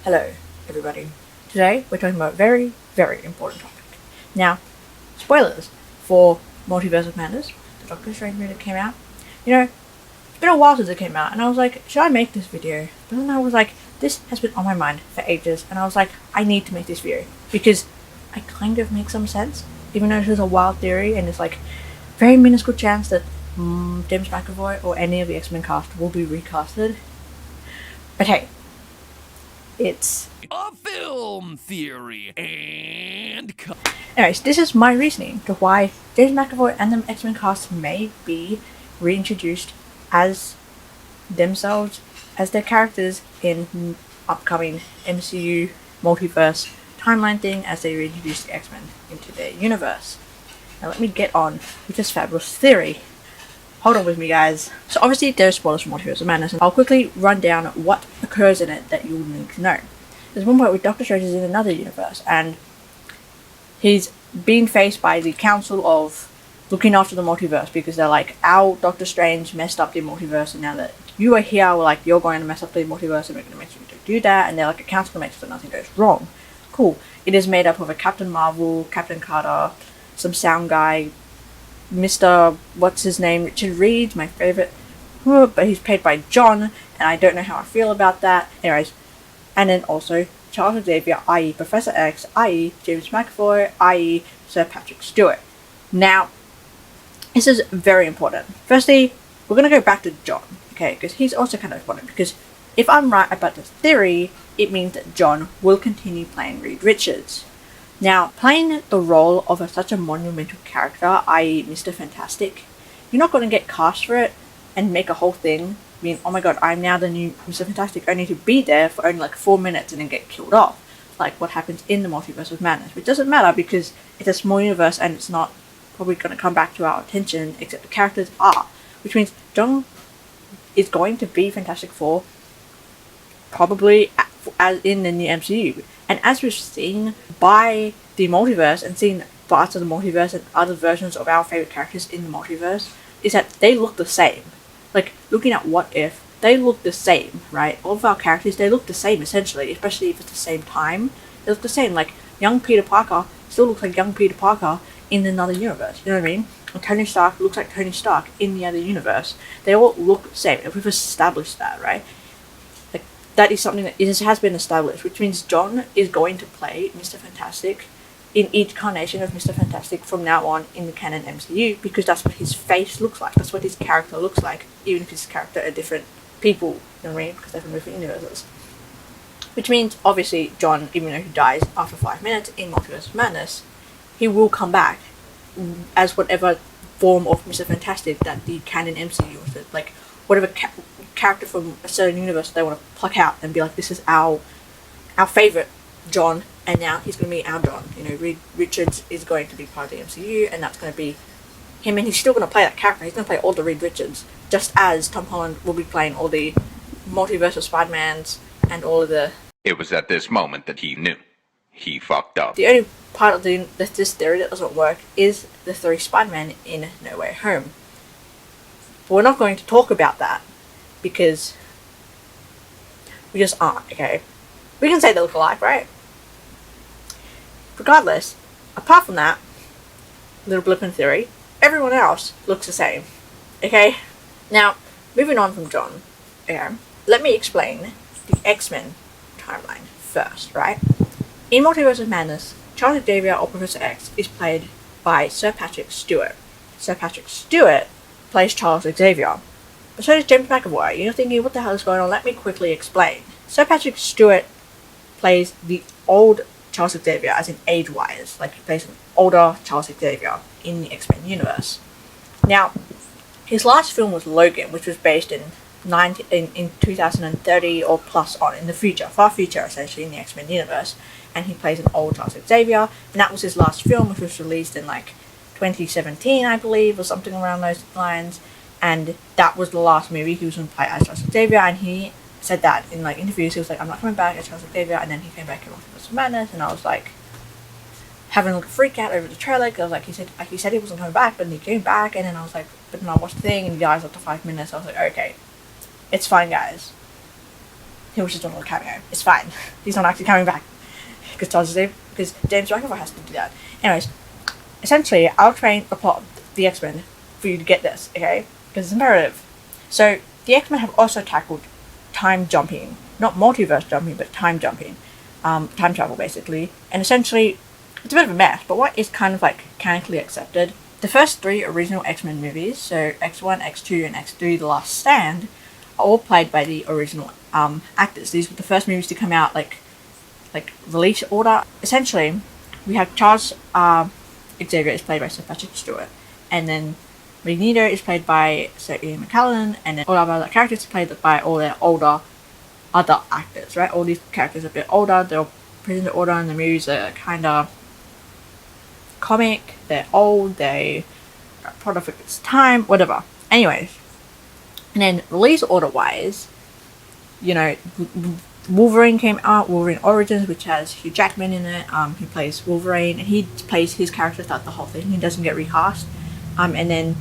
Hello, everybody. Today we're talking about a very, very important topic. Now, spoilers for Multiverse of Madness, the Doctor Strange movie that came out. It's been a while since it came out, and I was like, should I make this video? But then I was like, this has been on my mind for ages, and I was like, I need to make this video because I kind of make some sense, even though this is a wild theory, and it's like very minuscule chance that James McAvoy or any of the X-Men cast will be recasted. But hey, it's a film theory and anyways, this is my reasoning to why James McAvoy and the X-Men cast may be reintroduced as themselves, as their characters in upcoming MCU Multiverse Timeline thing, as they reintroduce the X-Men into their universe. Now let me get on with this fabulous theory. Hold on with me, guys. So obviously there's spoilers for Multiverse of Madness, and I'll quickly run down what occurs in it that you will need to know. There's one point where Doctor Strange is in another universe, and he's being faced by the Council of looking after the multiverse, because they're like, our Doctor Strange messed up the multiverse, and now that you are here, we're like, you're going to mess up the multiverse, and we're going to make sure you don't do that, and they're like a council to make sure nothing goes wrong. Cool. It is made up of a Captain Marvel, Captain Carter, some sound guy, Mr. what's his name, Richard Reed, my favourite, but he's played by John, and I don't know how I feel about that. Anyways, and then also Charles Xavier, i.e. Professor X, i.e. James McAvoy, i.e. Sir Patrick Stewart. Now, this is very important. Firstly, we're going to go back to John, okay, because he's also kind of important, because if I'm right about this theory, it means that John will continue playing Reed Richards. Now, playing the role of such a monumental character, i.e. Mr. Fantastic, you're not going to get cast for it and make a whole thing being, oh my god, I'm now the new Mr. Fantastic, only to be there for only like 4 minutes and then get killed off, like what happens in the Multiverse of Madness, which doesn't matter because it's a small universe and it's not probably going to come back to our attention, except the characters are, which means John is going to be Fantastic Four probably as in the new MCU. And as we've seen by the multiverse and seen parts of the multiverse and other versions of our favourite characters in the multiverse, is that they look the same. Like, looking at What If, they look the same, right? All of our characters, they look the same essentially, especially if it's the same time. They look the same. Like, young Peter Parker still looks like young Peter Parker in another universe, you know what I mean? And Tony Stark looks like Tony Stark in the other universe. They all look the same, and we've established that, right? That is something that has been established, which means John is going to play Mr. Fantastic in each incarnation of Mr. Fantastic from now on in the canon MCU, because that's what his face looks like, that's what his character looks like, even if his character are different people, you know what I mean, because they're from different universes. Which means, obviously, John, even though he dies after 5 minutes in Multiverse of Madness, he will come back as whatever form of Mr. Fantastic that the canon MCU, like, whatever character from a certain universe they want to pluck out and be like, this is our favourite John, and now he's going to be our John. You know, Reed Richards is going to be part of the MCU, and that's going to be him, and he's still going to play that character. He's going to play all the Reed Richards, just as Tom Holland will be playing all the Multiverse of Spider-Mans and all of the... It was at this moment that he knew. He fucked up. The only part of this theory that doesn't work is the 3 Spider-Man in No Way Home. But we're not going to talk about that, because we just aren't, okay? We can say they look alike, right? Regardless, apart from that little blip in theory, everyone else looks the same, okay? Now, moving on from John, okay, let me explain the X-Men timeline first, right? In Multiverse of Madness, Charles Xavier, or Professor X, is played by Sir Patrick Stewart. Sir Patrick Stewart plays Charles Xavier. But so does James McAvoy. You're thinking, what the hell is going on? Let me quickly explain. Sir Patrick Stewart plays the old Charles Xavier, as in age-wise. Like, he plays an older Charles Xavier in the X-Men universe. Now, his last film was Logan, which was based in 2030 or plus on, in the future, far future essentially, in the X-Men universe. And he plays an old Charles Xavier, and that was his last film, which was released in like 2017, I believe, or something around those lines. And that was the last movie he was going to play as Charles Xavier, and he said that in like interviews. He was like, I'm not coming back as Charles Xavier, and then he came back in Multiverse of Madness, and I was like having like a freak out over the trailer, because like he said he wasn't coming back, but then he came back, and then I was like, but then I watched the thing, and he dies after 5 minutes. I was like, okay, it's fine, guys. he was just doing a little cameo. It's fine. He's not actually coming back because James McAvoy has to do that. Anyways, essentially, I'll train the plot of the X-Men for you to get this, okay? Because it's imperative. So the X-Men have also tackled time jumping, not multiverse jumping, but time jumping, time travel basically. And essentially, it's a bit of a mess. But what is kind of like canonically accepted? The first 3 original X-Men movies, so X1, X2, and X3: The Last Stand, are all played by the original actors. These were the first movies to come out like release order. Essentially, we have Charles Xavier is played by Sir Patrick Stewart, and then Magneto is played by Sir Ian McKellen, and then all of our other characters are played by all their older other actors, right? All these characters are a bit older, they're presented older in the movies, they're kind of comic, they're old, they are product of its time, whatever. Anyways, and then release order wise, you know, Wolverine came out, Wolverine Origins, which has Hugh Jackman in it. He plays Wolverine, and he plays his character throughout the whole thing. He doesn't get recast. And then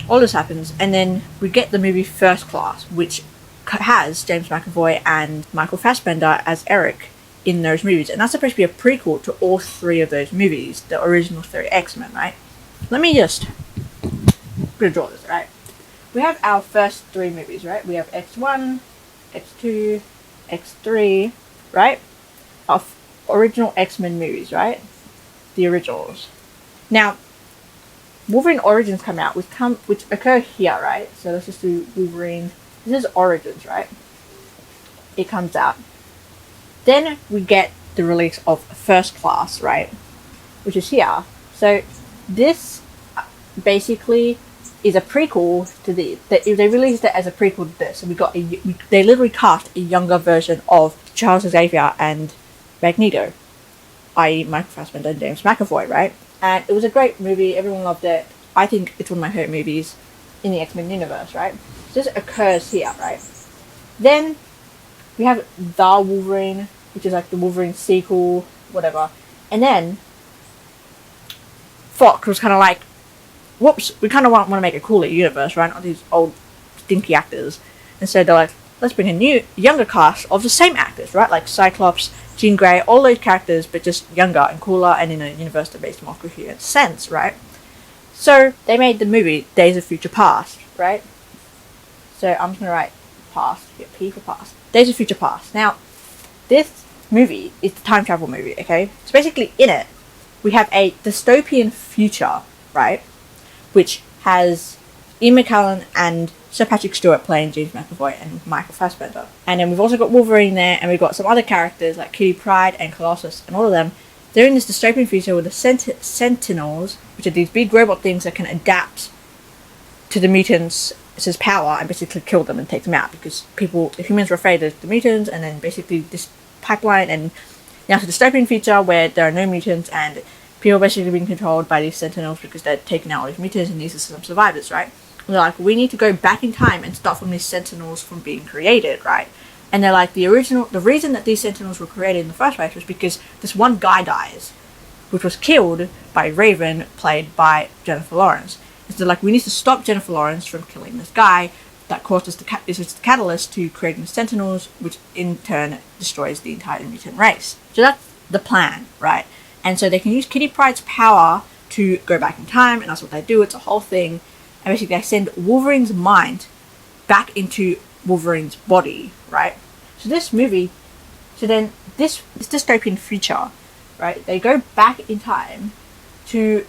all this happens, and then we get the movie First Class, which has James McAvoy and Michael Fassbender as Eric in those movies, and that's supposed to be a prequel to all 3 of those movies, the original 3 X-Men, right? Let me just draw this, right? We have our first 3 movies, right? We have X1, X2, X3, right? Of original X-Men movies, right? The originals. Now, Wolverine Origins come out, which occur here, right? So let's just do Wolverine. This is Origins, right? It comes out. Then we get the release of First Class, right? Which is here. So this basically is a prequel to they released it as a prequel to this. So they literally cast a younger version of Charles Xavier and Magneto, i.e. Michael Fassbender and James McAvoy, right? And it was a great movie, everyone loved it. I think it's one of my favorite movies in the X-Men universe, right? So this occurs here, right? Then we have The Wolverine, which is like the Wolverine sequel, whatever. And then Fox was kind of like, whoops, we kind of want to make a cooler universe, right? Not these old stinky actors. And so they're like, let's bring a younger cast of the same actors, right? Like Cyclops, Jean Grey, all those characters, but just younger and cooler, and in a universe that makes more coherent sense, right? So they made the movie Days of Future Past, right? So I'm just going to write past here, P for past. Days of Future Past. Now, this movie is the time travel movie, okay? So basically in it, we have a dystopian future, right? Which has Ian McKellen and Sir Patrick Stewart playing James McAvoy and Michael Fassbender. And then we've also got Wolverine there, and we've got some other characters like Kitty Pryde and Colossus, and all of them. They're in this dystopian future with the Sentinels, which are these big robot things that can adapt to the mutants' power and basically kill them and take them out, because the humans were afraid of the mutants, and then basically this pipeline, and now it's a dystopian future where there are no mutants, and people are basically being controlled by these Sentinels because they're taking out all these mutants, and these are some survivors, right? And they're like, we need to go back in time and stop from these Sentinels from being created, right? And they're like, the reason that these Sentinels were created in the first place was because this one guy dies, which was killed by Raven, played by Jennifer Lawrence. And so like, we need to stop Jennifer Lawrence from killing this guy. That causes the catalyst to creating the Sentinels, which in turn destroys the entire mutant race. So that's the plan, right? And so they can use Kitty Pryde's power to go back in time, and that's what they do. It's a whole thing. And basically they send Wolverine's mind back into Wolverine's body, right? So this dystopian future, right? They go back in time to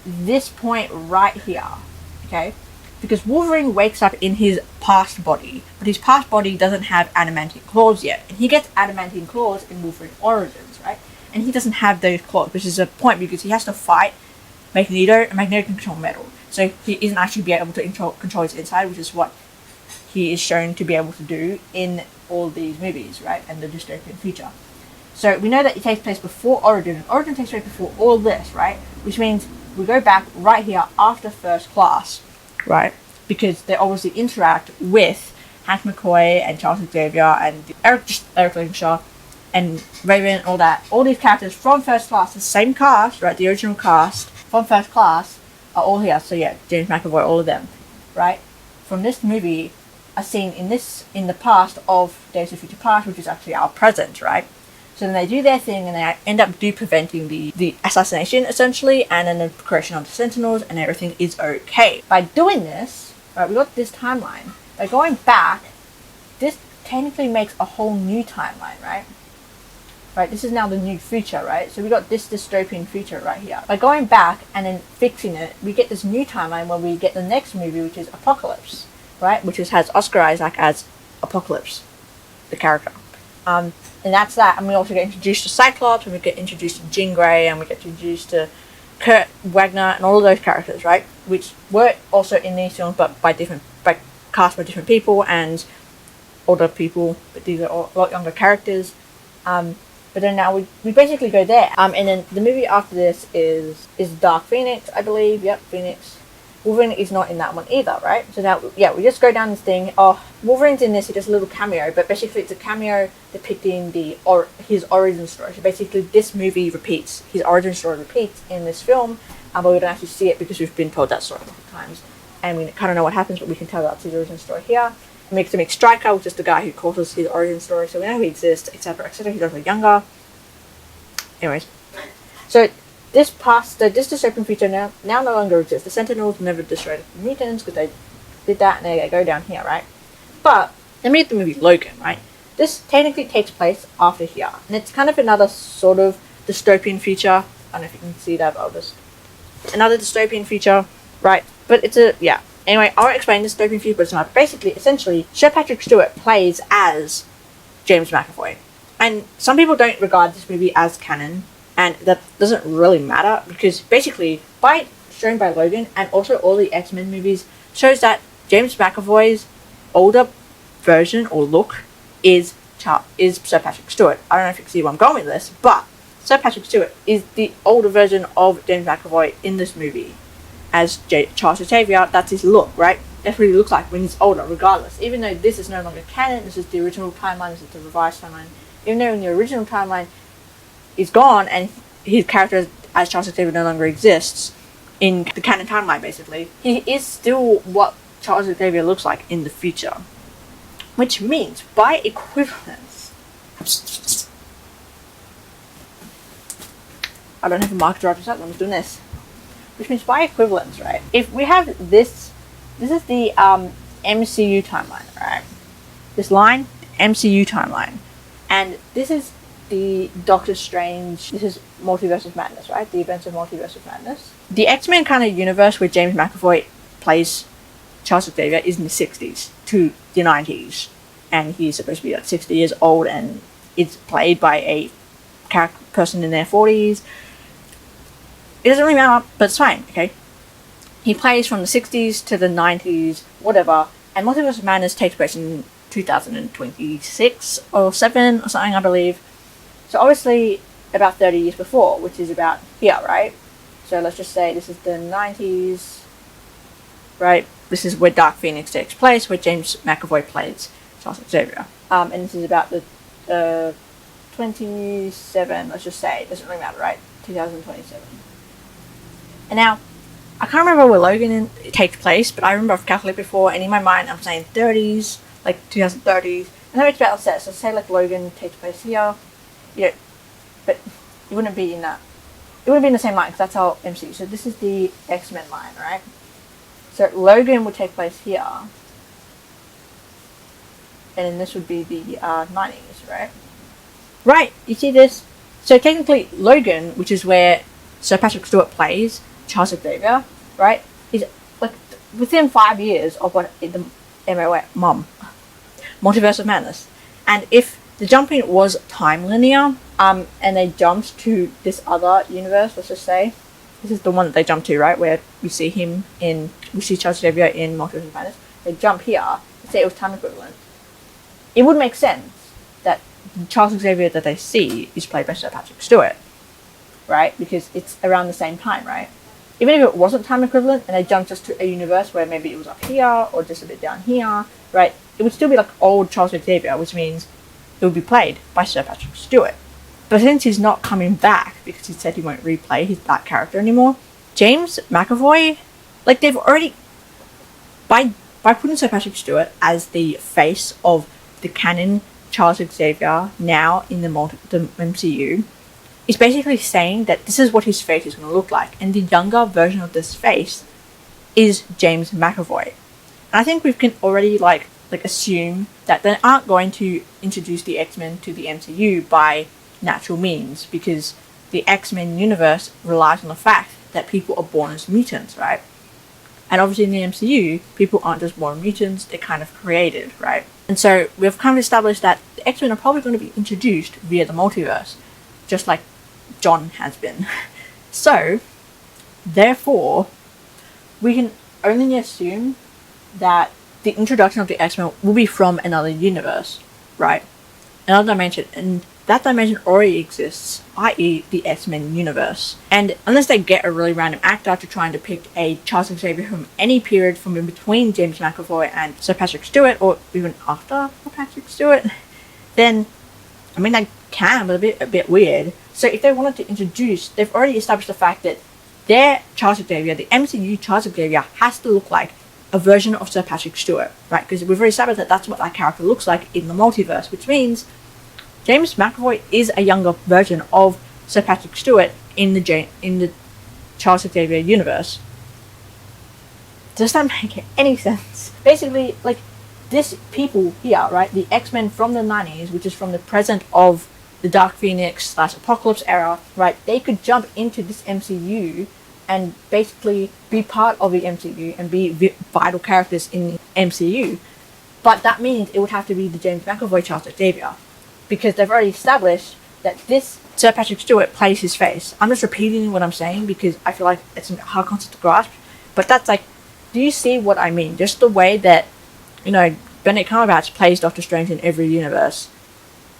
this point right here, okay? Because Wolverine wakes up in his past body, but his past body doesn't have adamantine claws yet. And he gets adamantine claws in Wolverine Origins, right? And he doesn't have those claws, which is a point because he has to fight Magneto, and Magneto can control metal. So he isn't actually be able to control his inside, which is what he is shown to be able to do in all these movies, right? And the dystopian future. So we know that it takes place before Origin, and Origin takes place before all this, right? Which means we go back right here after First Class, right? Because they obviously interact with Hank McCoy and Charles Xavier and Eric Linklater and Raven, all that. All these characters from First Class, the same cast, right? The original cast from First Class are all here. So yeah, James McAvoy, all of them, right? From this movie, a scene in the past of Days of Future Past, which is actually our present, right? So then they do their thing and they end up preventing the assassination essentially, and then the creation of the Sentinels, and everything is okay. By doing this, right, we got this timeline. By going back, this technically makes a whole new timeline, right? Right, this is now the new future, right? So we got this dystopian future right here. By going back and then fixing it, we get this new timeline where we get the next movie, which is Apocalypse, right? Which has Oscar Isaac as Apocalypse, the character. And that's that. And we also get introduced to Cyclops, and we get introduced to Jean Grey, and we get introduced to Kurt Wagner, and all of those characters, right? Which were also in these films, but cast by different people and older people. But these are a lot younger characters. But then now we basically go there. And then the movie after this is Dark Phoenix, I believe. Yep, Phoenix. Wolverine is not in that one either, right? So now, yeah, we just go down this thing. Oh, Wolverine's in this, he does a little cameo, but basically it's a cameo depicting his origin story. So basically this movie repeats, his origin story repeats in this film, but we don't actually see it because we've been told that story a lot of times. And we kind of know what happens, but we can tell that's his origin story here. It makes him Stryker, which is the guy who calls us his origin story, so we know he exists, etc., etc. He's also younger. Anyways, so this dystopian future now no longer exists. The Sentinels never destroyed the mutants because they did that, and they go down here, right? But then we get the movie Logan, right? This technically takes place after here, and it's kind of another sort of dystopian future. I don't know if you can see that, but I'll just another dystopian future, right? But it's Anyway, I won't explain this dystopian future, but it's not. Basically, essentially, Sir Patrick Stewart plays as James McAvoy, and some people don't regard this movie as canon. And that doesn't really matter because basically, shown by Logan and also all the X-Men movies, shows that James McAvoy's older version or look is Sir Patrick Stewart. I don't know if you can see where I'm going with this, but Sir Patrick Stewart is the older version of James McAvoy in this movie as Charles Xavier. That's his look, right? That's what he looks like when he's older, regardless. Even though this is no longer canon, this is the original timeline, this is the revised timeline. Even though in the original timeline, is gone and his character as Charles Xavier no longer exists in the canon timeline, basically, he is still what Charles Xavier looks like in the future. Which means, by equivalence, I don't have a marker to represent, I'm just doing this. Which means, by equivalence, right, if we have this is the MCU timeline, right? This line, MCU timeline. And this is the Doctor Strange, this is Multiverse of Madness, right? The events of Multiverse of Madness. The X-Men kind of universe where James McAvoy plays Charles Xavier is in the 60s to the 90s. And he's supposed to be like 60 years old, and it's played by a person in their 40s. It doesn't really matter, but it's fine, okay? He plays from the 60s to the 90s, whatever. And Multiverse of Madness takes place in 2026 or 7 or something, I believe. So obviously about 30 years before, which is about here, right? So let's just say this is the 90s, right? This is where Dark Phoenix takes place, where James McAvoy plays Charles Xavier. And this is about the 27, let's just say. It doesn't really matter, right? 2027. And now, I can't remember where Logan takes place, but I remember I've calculated before, and in my mind I'm saying 30s, like 2030s. And that makes about sense. So say like Logan takes place here. Yeah, but it wouldn't be in that. It wouldn't be in the same line because that's our MCU. So this is the X-Men line, right? So Logan would take place here, and then this would be the 90s, right? Right. You see this? So technically, Logan, which is where Sir Patrick Stewart plays Charles Xavier, right, is like within 5 years of what the Multiverse of Madness, and if the jumping was time linear, and they jumped to this other universe, let's just say. This is the one that they jump to, right? Where we see Charles Xavier in Multiverse of Madness. They jump here, let's say it was time equivalent. It would make sense that Charles Xavier that they see is played by Sir Patrick Stewart, right? Because it's around the same time, right? Even if it wasn't time equivalent and they jumped just to a universe where maybe it was up here or just a bit down here, right? It would still be like old Charles Xavier, which means it would be played by Sir Patrick Stewart. But since he's not coming back, because he said he won't replay that character anymore, James McAvoy, like they've already, by by putting Sir Patrick Stewart as the face of the canon Charles Xavier now in the MCU, is basically saying that this is what his face is going to look like, and the younger version of this face is James McAvoy. And I think we can already like assume that they aren't going to introduce the X-Men to the MCU by natural means, because the X-Men universe relies on the fact that people are born as mutants, right? And obviously in the MCU, people aren't just born mutants, they're kind of created, right? And so we've kind of established that the X-Men are probably going to be introduced via the multiverse, just like John has been. So, therefore, we can only assume that the introduction of the X-Men will be from another universe, right? Another dimension, and that dimension already exists, i.e. the X-Men universe. And unless they get a really random actor to try and depict a Charles Xavier from any period from in between James McAvoy and Sir Patrick Stewart, or even after Sir Patrick Stewart, then, I mean, they can, but a bit weird. So if they wanted to introduce, they've already established the fact that their Charles Xavier, the MCU Charles Xavier, has to look like a version of Sir Patrick Stewart, right? Because we've already established that that's what that character looks like in the multiverse, which means James McAvoy is a younger version of Sir Patrick Stewart in the Charles Xavier universe. Does that make any sense? Basically, like, this people here, right, the X-Men from the 90s, which is from the present of the Dark Phoenix / Apocalypse era, right, they could jump into this MCU and basically be part of the MCU and be vital characters in the MCU. But that means it would have to be the James McAvoy Charles Xavier, because they've already established that this Sir Patrick Stewart plays his face. I'm just repeating what I'm saying because I feel like it's a hard concept to grasp, but that's like, do you see what I mean? Just the way that, you know, Benedict Cumberbatch plays Doctor Strange in every universe.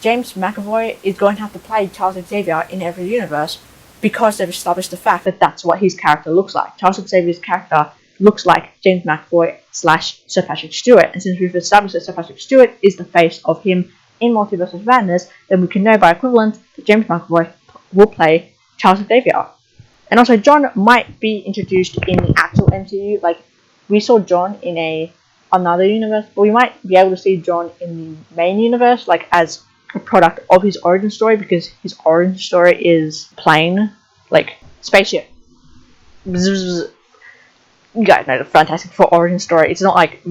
James McAvoy is going to have to play Charles Xavier in every universe because they've established the fact that that's what his character looks like. Charles Xavier's character looks like James McAvoy / Sir Patrick Stewart, and since we've established that Sir Patrick Stewart is the face of him in Multiverse of Madness, then we can know by equivalent that James McAvoy will play Charles Xavier. And also, John might be introduced in the actual MCU. Like, we saw John in another universe, but we might be able to see John in the main universe, like as a product of his origin story, because his origin story is plain, like, spaceship. You guys know the Fantastic Four origin story. It's not like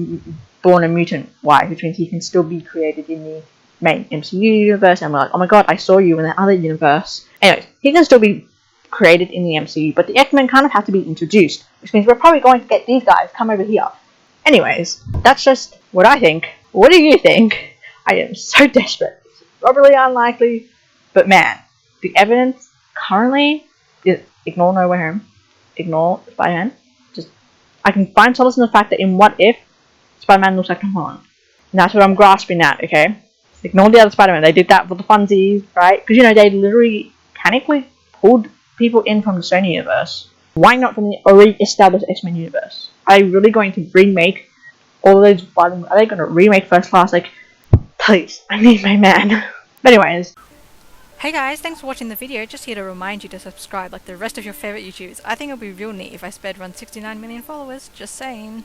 born a mutant, why? Which means he can still be created in the main MCU universe, and we're like, oh my god, I saw you in that other universe. Anyways, he can still be created in the MCU, but the X-Men kind of have to be introduced, which means we're probably going to get these guys come over here. Anyways, that's just what I think. What do you think? I am so desperate. It's probably unlikely, but man, the evidence currently is ignore No Way Home, ignore Spider-Man. Just, I can find solace in the fact that in What If, Spider-Man looks like Tom Holland. And that's what I'm grasping at, okay? Ignore the other Spider-Man. They did that for the funsies, right? Because, you know, they literally mechanically pulled people in from the Sony universe. Why not from the already established X-Men universe? Are they really going to remake all of those Spider-Man? Are they going to remake First Class? Like, please, I need my man. But anyways. Hey guys, thanks for watching the video. Just here to remind you to subscribe like the rest of your favorite YouTubers. I think it would be real neat if I sped around 69 million followers. Just saying.